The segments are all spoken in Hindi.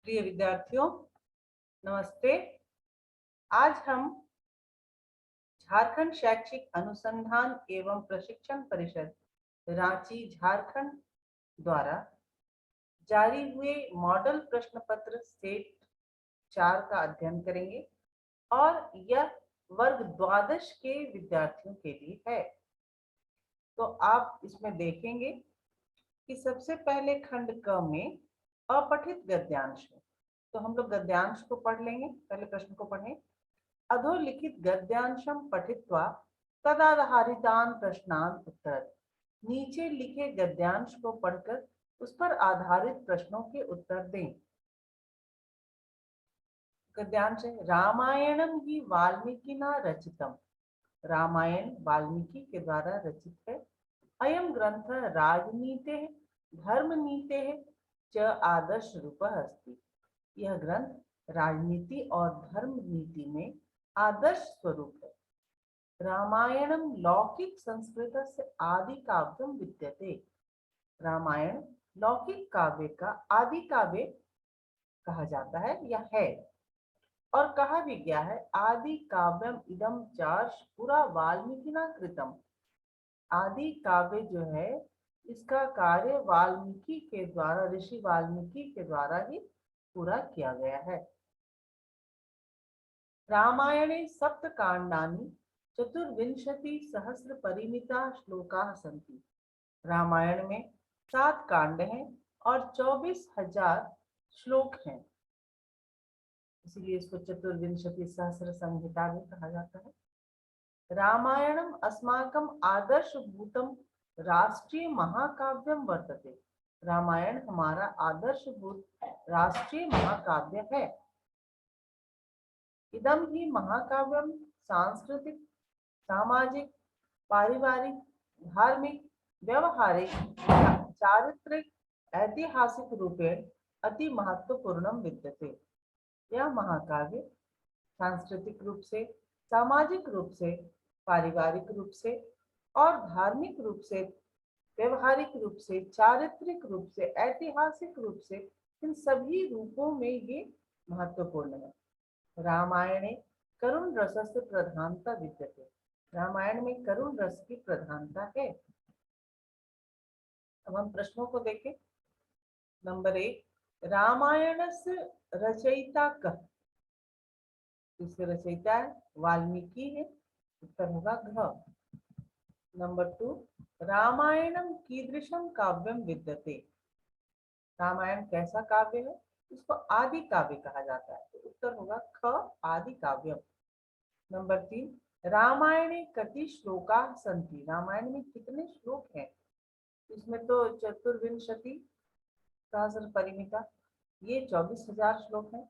प्रिय विद्यार्थियों, नमस्ते। आज हम झारखंड शैक्षिक अनुसंधान एवं प्रशिक्षण परिषद रांची झारखंड द्वारा जारी हुए मॉडल प्रश्न पत्र सेट 4 का अध्ययन करेंगे और यह वर्ग द्वादश के विद्यार्थियों के लिए है। तो आप इसमें देखेंगे कि सबसे पहले खंड क में अपठित गद्यांश है। तो हम लोग गद्यांश को पढ़ लेंगे। पहले प्रश्न को पढ़ें। अधोलिखित गद्यांशम पठित्वा तदाधारितान प्रश्नान उत्तर। नीचे लिखे गद्यांश को पढ़कर उस पर आधारित प्रश्नों के उत्तर दें। गद्यांश है, रामायणम ही वाल्मीकिना रचितम। रामायण वाल्मीकि के द्वारा रचित है। अयम ग्रंथ राजनीते धर्मनीते च आदर्श रूप अस्ति। यह ग्रंथ राजनीति और धर्म नीति में आदर्श स्वरूप है। रामायणम लौकिक संस्कृत से आदि काव्यम विद्यते। रामायण लौकिक काव्य का आदि काव्य कहा जाता है या है, और कहा भी गया है आदि काव्यम इदम चार्ष पूरा वाल्मीकिना कृतम। आदि काव्य जो है इसका कार्य वाल्मीकि के द्वारा, ऋषि वाल्मीकि के द्वारा ही पूरा किया गया है। रामायणे सप्तकांडानि चतुर्विंशति सहस्र परिमिता श्लोकाः सन्ति। रामायण में 7 कांड हैं और 24,000 श्लोक हैं, इसीलिए इसको चतुर्विंशति सहस्र संहिता भी कहा जाता है। रामायणम अस्माकम आदर्श भूतम राष्ट्रीय महाकाव्यम वर्तते। रामायण हमारा आदर्श भूत राष्ट्रीय महाकाव्य है। इदम ही महाकाव्यम सांस्कृतिक, सामाजिक, पारिवारिक, धार्मिक, व्यवहारिक, चारित्रिक, ऐतिहासिक रूपेण अति महत्वपूर्णम विद्यते। यह महाकाव्य सांस्कृतिक रूप से, सामाजिक रूप से, पारिवारिक रूप से और धार्मिक रूप से, व्यवहारिक रूप से, चारित्रिक रूप से, ऐतिहासिक रूप से, इन सभी रूपों में ये महत्वपूर्ण है। रामायणे करुण रस से प्रधानता विद्यते। रामायण में करुण रस की प्रधानता है। अब हम प्रश्नों को देखें। नंबर 1, रामायण से रचयिता कः। इसके रचयिता वाल्मीकि है, उत्तर होगा घ। नंबर 2, रामायणम कीदृशम काव्यम विद्यते। रामायण कैसा काव्य है, इसको आदि काव्य कहा जाता है, तो उत्तर होगा ख, आदि काव्यम। नंबर 3, रामायणे कति श्लोका सन्ति। रामायण में कितने श्लोक हैं, इसमें तो चतुर्विंशति सहस्र परिमिता, ये 24,000 श्लोक हैं,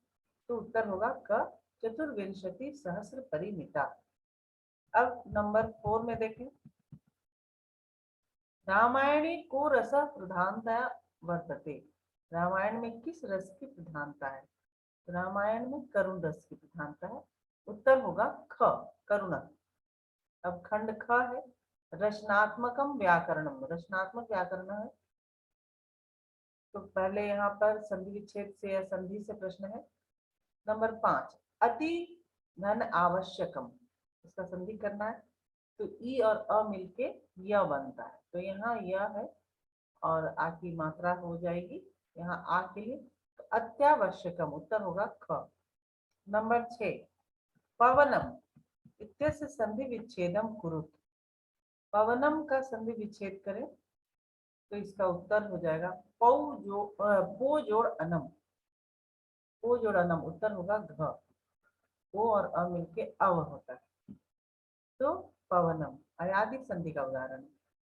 तो उत्तर होगा क, चतुर्विंशति सहस्र परिमिता। अब नंबर 4 में देखें। रामायणे को रस प्रधानता वर्तते। रामायण में किस रस की प्रधानता है, रामायण में करुण रस की प्रधानता है, उत्तर होगा ख, करुण। अब खंड ख है, रचनात्मकम व्याकरणम। रचनात्मक व्याकरण है, तो पहले यहाँ पर संधि विच्छेद से या संधि से प्रश्न है। नंबर 5, अति धन आवश्यकम, इसका संधि करना है, तो ई और अ मिलके य बनता है, तो यहाँ य है और आ की मात्रा हो जाएगी यहाँ आ के लिए, तो अत्यावश्यकम, उत्तर होगा ख। नंबर 6, पवनम इत्यस्य संधि विच्छेदम कुरुत। पवनम का संधि विच्छेद करें तो इसका उत्तर हो जाएगा पो जोड़ अनम। पो जोड़ अनम, उत्तर होगा घ। ओ और अ मिलके अव होता है, तो पवनम अयादिक संधि का उदाहरण।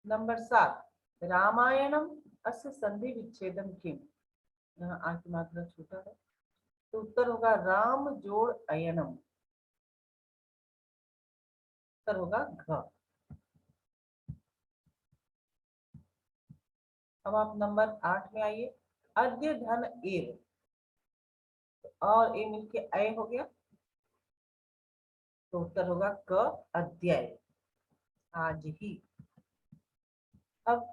नंबर 7, रामायणम अस्य संधि विच्छेदम किम। यहाँ आ की मात्रा छोटा है, तो उत्तर होगा राम जोड़ अयनम, उत्तर होगा घ। अब आप नंबर 8 में आइए। अद्य धन एव, और ए मिलके अय हो गया, तो उत्तर होगा क, अध्याय, आज ही। अब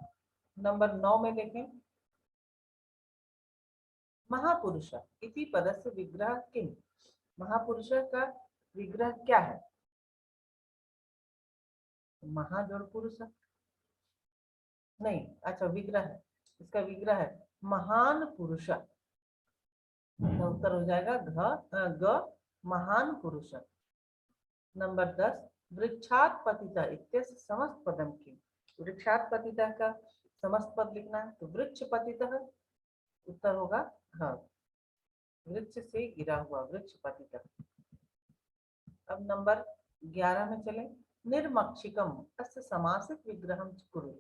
नंबर 9 में देखें। महापुरुष इति पदस्य विग्रह किम? महापुरुष का विग्रह क्या है? महा जोड़ पुरुष नहीं, अच्छा विग्रह है, इसका विग्रह है महान पुरुष। तो उत्तर हो जाएगा ग महान पुरुष। नंबर 10 वृक्षात पतिता इत्यस्य समस्त पदम की? वृक्षात पतिता का समस्त पद लिखना है, तो वृक्ष पतितः, उत्तर होगा हाँ, वृक्ष से गिरा हुआ, वृक्ष पतितः। अब नंबर 11 में चले। निर्मक्षिकम अस्य समासित विग्रहम कुरु।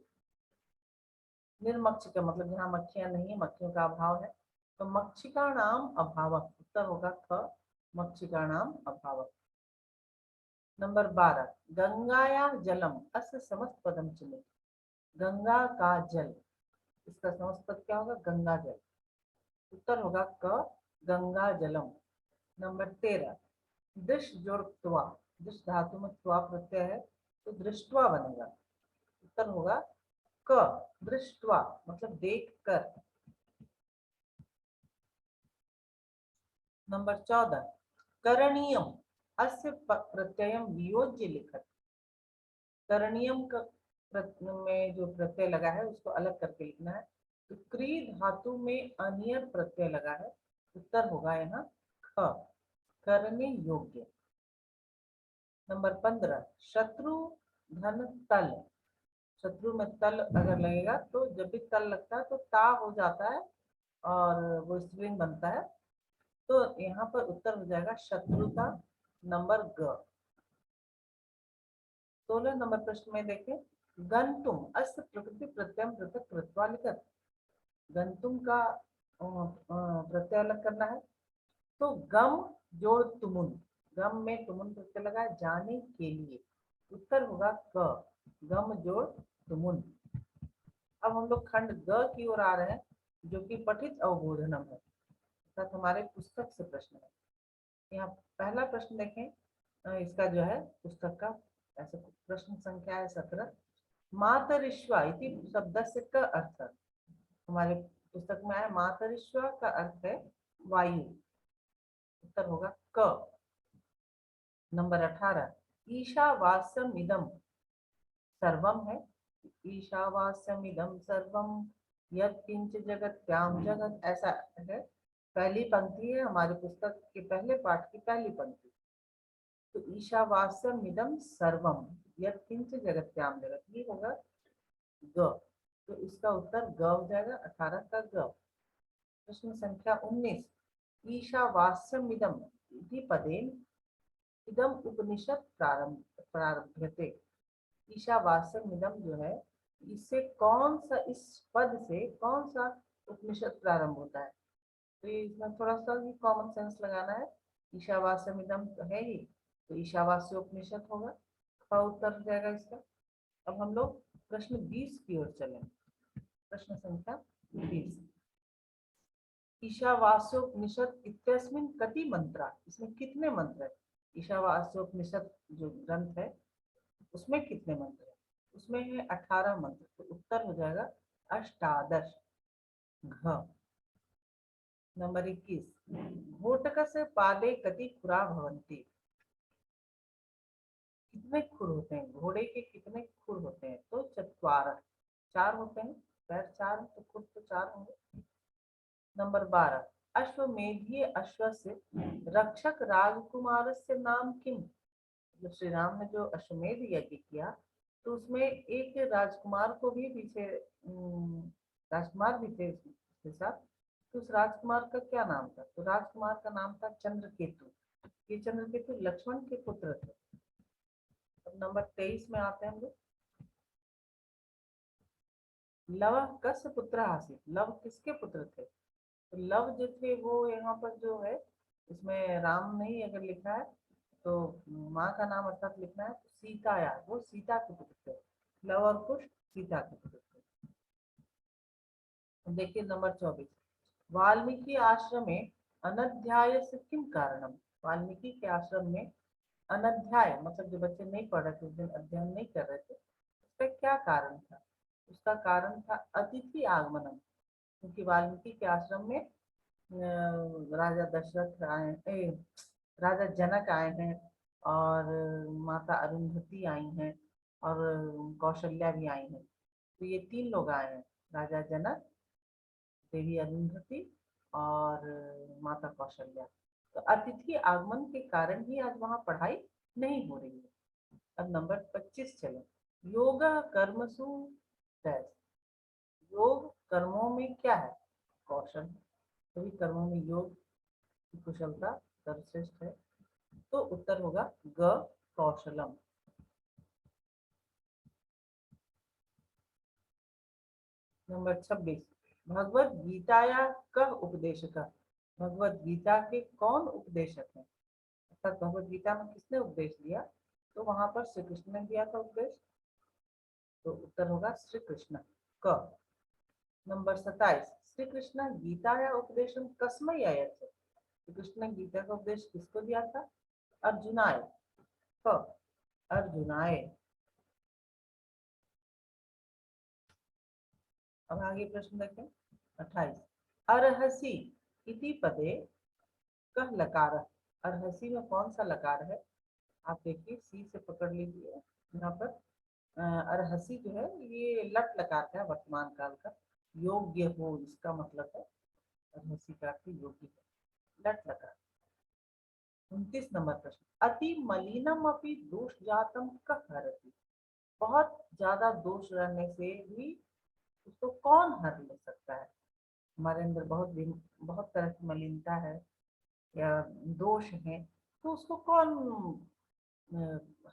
निर्मक्षिका मतलब जहाँ मक्खियां नहीं है, मक्खियों का अभाव है, तो मक्षिका नाम अभाव, उत्तर होगा ख मक्षिका नाम अभाव। नंबर 12 गंगाया जलम अस्य समस्त पदम चुने। गंगा का जल, इसका समस्त पद क्या होगा? गंगा जल, उत्तर होगा क गंगा जलम। नंबर 13 दृश जोड़ त्वा, दृश धातु में त्वा प्रत्यय है, तो दृष्टवा बनेगा, उत्तर होगा क दृष्टवा मतलब देख कर। नंबर 14 करणीयम अस्य प्रत्ययम वियोज्य लिखत। करणीयम का में जो प्रत्यय लगा है उसको अलग करके लिखना है, तो क्री धातु में अनियर प्रत्यय लगा है, उत्तर होगा यहाँ ख करने योग्य। नंबर 15 शत्रु धन तल। शत्रु में तल अगर लगेगा तो जब भी तल लगता है तो ता हो जाता है और वो स्त्रीलिंग बनता है, तो यहाँ पर उत्तर हो जाएगा शत्रुता। नंबर ग। 16 नंबर प्रश्न में देखें गंतुम अस्य प्रकृति प्रत्यय पृथक कृत्वा लिखत। गंतुम का प्रत्यय अलग करना है, तो गम जोड़ तुमुन, गम में तुमुन प्रत्यय लगा है जाने के लिए, उत्तर होगा क गम जोड़ तुमुन। अब हम लोग खंड ग की ओर आ रहे हैं, जो कि पठित अवबोधनम है, अर्थात हमारे पुस्तक से प्रश्न है। यहाँ पहला प्रश्न देखें, इसका जो है पुस्तक का ऐसे प्रश्न संख्या है 17। मातरिश्वा इति शब्द से का अर्थ, हमारे पुस्तक में आया मातरिश्वा का अर्थ है वायु, उत्तर होगा क। नंबर 18 ईशावास्यम इदम सर्वम है। ईशावास्यम इदम सर्वम यत् किंच जगत्याम जगत, ऐसा है, पहली पंक्ति है हमारी पुस्तक के पहले पाठ की पहली पंक्ति, तो ईशावास्यम इदम सर्वम यत् किंच जगत्याम जगत, ये होगा ग, तो इसका उत्तर ग हो जाएगा 18 का ग। प्रश्न संख्या 19 ईशावास्यम इदम इति पदेन इदम उपनिषद प्रारभ्यते। ईशावास्यम इदम जो है, इससे कौन सा, इस पद से कौन सा उपनिषद प्रारंभ होता है? तो इसमें थोड़ा सा भी कॉमन सेंस लगाना है, ईशावास्यम इदम तो है ही, तो ईशावास्य उपनिषद होगा, का उत्तर हो जाएगा इसका। अब हम लोग प्रश्न 20 की ओर चलें। प्रश्न संख्या 20 ईशावास्योपनिषद इत्यस्मिन् कति मंत्रा, इसमें कितने मंत्र है? ईशावास्योपनिषद जो ग्रंथ है उसमें कितने मंत्र है? उसमें है 18 मंत्र, तो उत्तर हो जाएगा अष्टादश घ। नंबर 21 घोटकस्य पादे कति खुरा भवन्ति, कितने खुर होते हैं? घोड़े के कितने खुर होते हैं? तो चत्वार, 4 होते हैं, पैर 4 तो खुर तो 4 होंगे। नंबर 12 अश्वमेधीय अश्व से रक्षक राजकुमार से नाम किम। जो श्री राम ने जो अश्वमेध यज्ञ किया, तो उसमें एक राजकुमार को भी पीछे राजकुमार भी थे उसके साथ, तो उस राजकुमार का क्या नाम था? तो राजकुमार का नाम था चंद्रकेतु। ये चंद्रकेतु लक्ष्मण के पुत्र थे। अब नंबर 23 में आते हैं हम लोग। लव कस्य पुत्र आसित, लव किसके पुत्र थे? तो लव जो थे वो यहाँ पर जो है, इसमें राम नहीं अगर लिखा है तो माँ का नाम अर्थात लिखना है, तो सीता, यार वो सीता के पुत्र थे, लव और कुश सीता के पुत्र थे। देखिए नंबर 24 वाल्मीकि आश्रम में अनध्याय से किम कारणम। वाल्मीकि के आश्रम में अनध्याय मतलब जो बच्चे नहीं पढ़ रहे थे, उस दिन अध्ययन नहीं कर रहे थे, उसका क्या कारण था? उसका कारण था अतिथि आगमनम, क्योंकि वाल्मीकि के आश्रम में राजा दशरथ आए, राजा जनक आए हैं, और माता अरुंधति आई हैं, और कौशल्या भी आई हैं। तो ये 3 लोग आए हैं, राजा जनक, देवी अरुंधति, और माता कौशल्या। तो अतिथि आगमन के कारण ही आज वहां पढ़ाई नहीं हो रही है। अब नंबर 25 चलो। योग कर्मसु डैश। योग कर्मों में क्या है? कौशल। सभी कर्मों में योग की कुशलता सर्वश्रेष्ठ है। तो उत्तर होगा ग कौशलम। नंबर 26। भगवत गीताया कह उपदेशक। भगवत गीता के कौन उपदेशक हैं? अर्थात भगवत गीता में किसने उपदेश दिया? तो वहां पर श्री कृष्ण ने दिया था उपदेश। तो उत्तर होगा श्री कृष्ण क। नंबर 27। श्री कृष्ण गीताया उपदेशम कस्मै अयच्छत्। श्री कृष्ण ने गीता का उपदेश किसको दिया था? अर्जुनाय। क अर्जुनाय। अब आगे प्रश्न देखें। 28। अर्हसि इति पदे कह लकार। अर्हसि में कौन सा लकार है? आप देखिए, सी से पकड़ लीजिए। यहाँ पर अर्हसि जो है ये लट लकार का वर्तमान काल का। योग्य हो इसका मतलब है। अर्हसि का अर्थ योग्य है, लट लकार। 29 नंबर प्रश्न। अति मलिनम अपि दोष जातम कह हरति। बहुत ज्यादा दोष रहने से भी उसको कौन हर ले सकता है? हमारे अंदर बहुत तरह की मलिनता है या दोष है, तो उसको कौन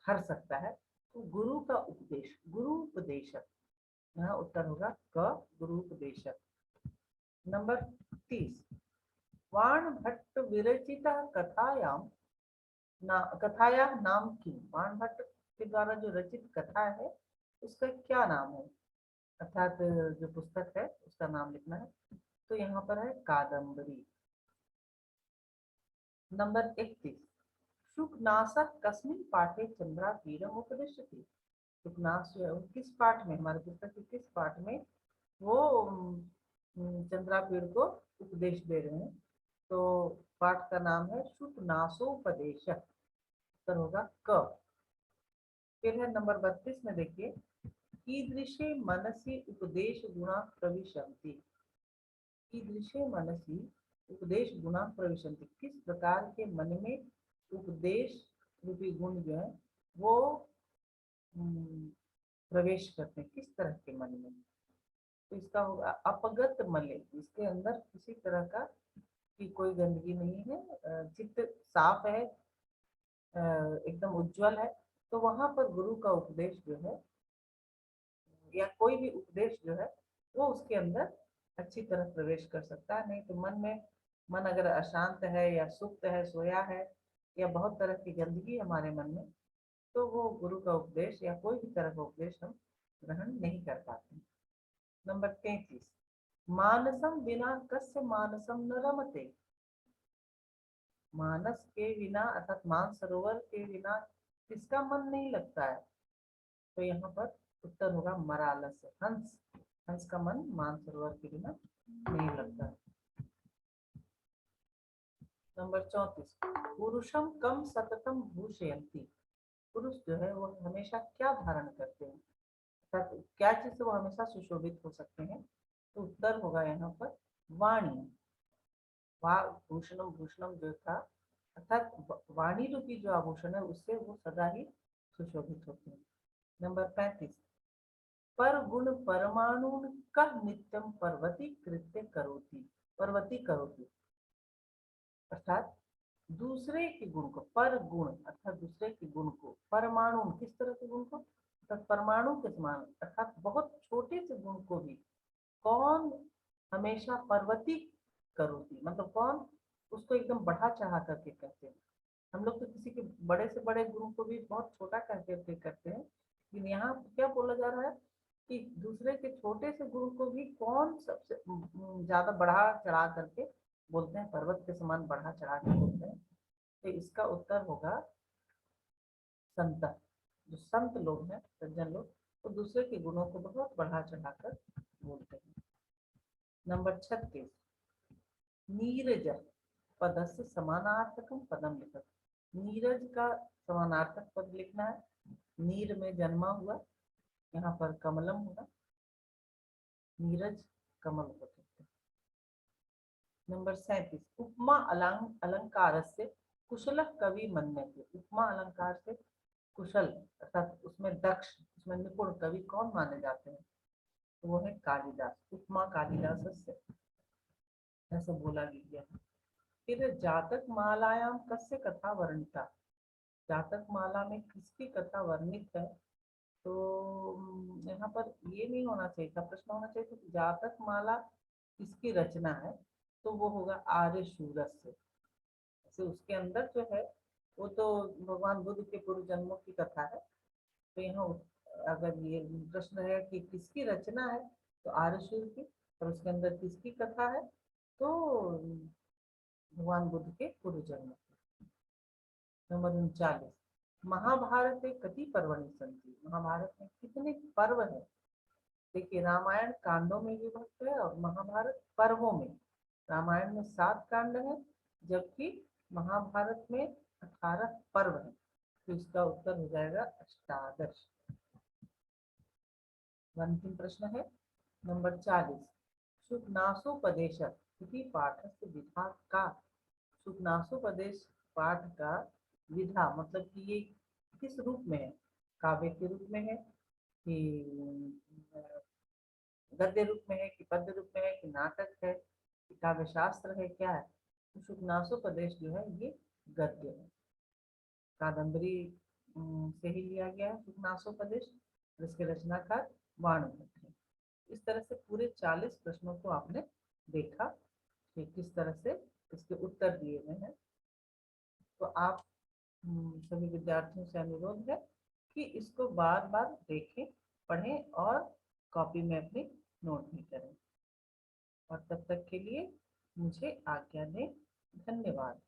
हर सकता है? तो गुरु का उपदेश, गुरु उपदेशक। यहाँ उत्तर होगा क गुरु उपदेशक। नंबर 30। वाण भट्ट विरचिता कथायाम कथाया नाम की। वाण भट्ट के द्वारा जो रचित कथा है उसका क्या नाम है? अर्थात जो पुस्तक है उसका नाम लिखना है। तो यहाँ पर है कादम्बरी। नंबर 31। शुकनासक कस्मिन पाठे चंद्रापीडम उपदिश्यते। शुकनास जो है वो किस पाठ में, हमारे पुस्तक के किस पाठ में वो चंद्रापीड़ को उपदेश दे रहे हैं? तो पाठ का नाम है शुकनासोपदेशक। उत्तर होगा क। फिर है नंबर 32 में देखिए। कीदृशे मनसि उपदेश गुणा प्रविशन्ति। कीदृशे मनसि उपदेश गुणा प्रविशन्ति। किस प्रकार के मन में उपदेश रूपी गुण जो है वो प्रवेश करते हैं, किस तरह के मन में? तो इसका होगा अपगत मले। इसके अंदर किसी तरह का की कोई गंदगी नहीं है, चित्त साफ है, एकदम उज्जवल है। तो वहां पर गुरु का उपदेश जो है या कोई भी उपदेश जो है वो उसके अंदर अच्छी तरह प्रवेश कर सकता है। नहीं तो मन अगर अशांत है या सुप्त है, सोया है, या बहुत तरह की गंदगी हमारे मन में, तो वो गुरु का उपदेश या कोई भी तरह का उपदेश हम ग्रहण नहीं कर पाते। नंबर 33। मानसम बिना कस्य मानसम न रमते। मानस के बिना अर्थात मानसरोवर के बिना किसका मन नहीं लगता है? तो यहाँ पर उत्तर होगा मरालस। हंस। हंस का मन मानसरोवर के बिना नहीं लगता। नंबर 34। पुरुषम कम सततम भूषयंती। पुरुष जो है वो हमेशा क्या धारण करते हैं, अर्थात क्या चीज से वो हमेशा सुशोभित हो सकते हैं? तो उत्तर होगा यहाँ पर वाणी। भूषणम, भूषणम जो था अर्थात वाणी रूपी जो आभूषण है उससे वो सदा ही सुशोभित होते हैं। नंबर 35। पर गुण परमाणु का नित्यम पर्वती कृत्य करोति। पर्वती करोति अर्थात दूसरे के गुण को, पर गुण अर्थात दूसरे के गुण को, परमाणु किस तरह के गुण को, अर्थात परमाणु के समान अर्थात बहुत छोटे से गुण को भी कौन हमेशा पर्वती करोती, मतलब कौन उसको एकदम बढ़ा चढ़ा करके कहते हैं। हम लोग तो किसी के बड़े से बड़े गुरु को भी बहुत छोटा कहते करते हैं, लेकिन यहाँ क्या बोला जा रहा है कि दूसरे के छोटे से गुरु को भी कौन सबसे ज्यादा बढ़ा चढ़ा करके बोलते हैं, पर्वत के समान बढ़ा चढ़ा के बोलते हैं। तो इसका उत्तर होगा संत। जो संत लोग हैं, सज्जन लोग, वो दूसरे के गुणों को बहुत बढ़ा चढ़ा कर बोलते हैं। नंबर 36। नीरज पदस्य समानार्थकम पदम लिखत। नीरज का समानार्थक पद लिखना है। नीर में जन्मा हुआ, यहाँ पर कमलम होगा, नीरज कमल को कहते हैं। नंबर 37, उपमा अलंकार से कुशल कवि मन्यते। उपमा अलंकार से कुशल अर्थात उसमें दक्ष, उसमें निपुण कवि कौन माने जाते हैं? तो वो है कालिदास। उपमा कालिदास से ऐसा बोला गया है। फिर जातक मालायाम कस्य कथा वर्णिता। जातक माला में किसकी कथा वर्णित है? तो यहाँ पर ये नहीं होना चाहिए था, प्रश्न होना चाहिए था जातक माला किसकी रचना है? तो वो होगा आर्य शूरस से। उसके अंदर जो है वो तो भगवान बुद्ध के पूर्व जन्मों की कथा है। तो यहाँ अगर ये प्रश्न है कि किसकी रचना है, तो आर्यशूर की। और उसके अंदर किसकी कथा है? तो भगवान बुद्ध के पूर्व जन्म। नंबर 39, महाभारत कति पर्वणि सन्ति। महाभारत में कितने पर्व है? देखिए, रामायण कांडों में विभक्त है और महाभारत पर्वों में। रामायण में 7 कांड है, जबकि महाभारत में 18 पर्व है। तो इसका उत्तर हो जाएगा अष्टादश। अंतिम प्रश्न है नंबर 40, सुखनासोपदेश पाठ से विधा का। सुखनासोपदेश पाठ का विधा मतलब कि ये किस रूप में है? काव्य के रूप में है कि गद्य रूप में है कि पद्य रूप में है कि नाटक है कि काव्य शास्त्र है, क्या है? तो सुखनासोपदेश जो है ये गद्य है। कादम्बरी से ही लिया गया है सुखनासोपदेश। जिसके रचनाकार वाणभट्ट है। इस तरह से पूरे 40 प्रश्नों को आपने देखा कि किस तरह से इसके उत्तर दिए गए हैं। तो आप सभी विद्यार्थियों से अनुरोध है कि इसको बार बार देखें, पढ़ें और कॉपी में अपनी नोट भी करें। और तब तक के लिए मुझे आज्ञा दें। धन्यवाद।